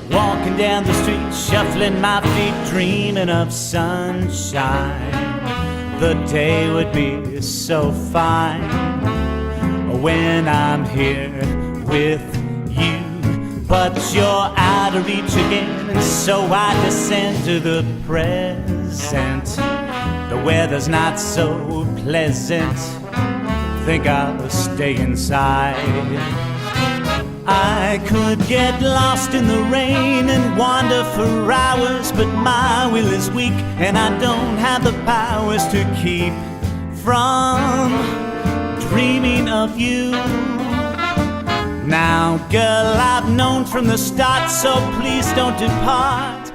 Walking down the street, shuffling my feet, dreaming of sunshine. The day would be so fine when I'm here with you. But you're out of reach again, and so I descend to the present. The weather's not so pleasant, think I'll stay inside. I could get lost in the rain and wander for hours, but my will is weak and I don't have the powers to keep from dreaming of you. Now, girl, I've known from the start, so please don't depart.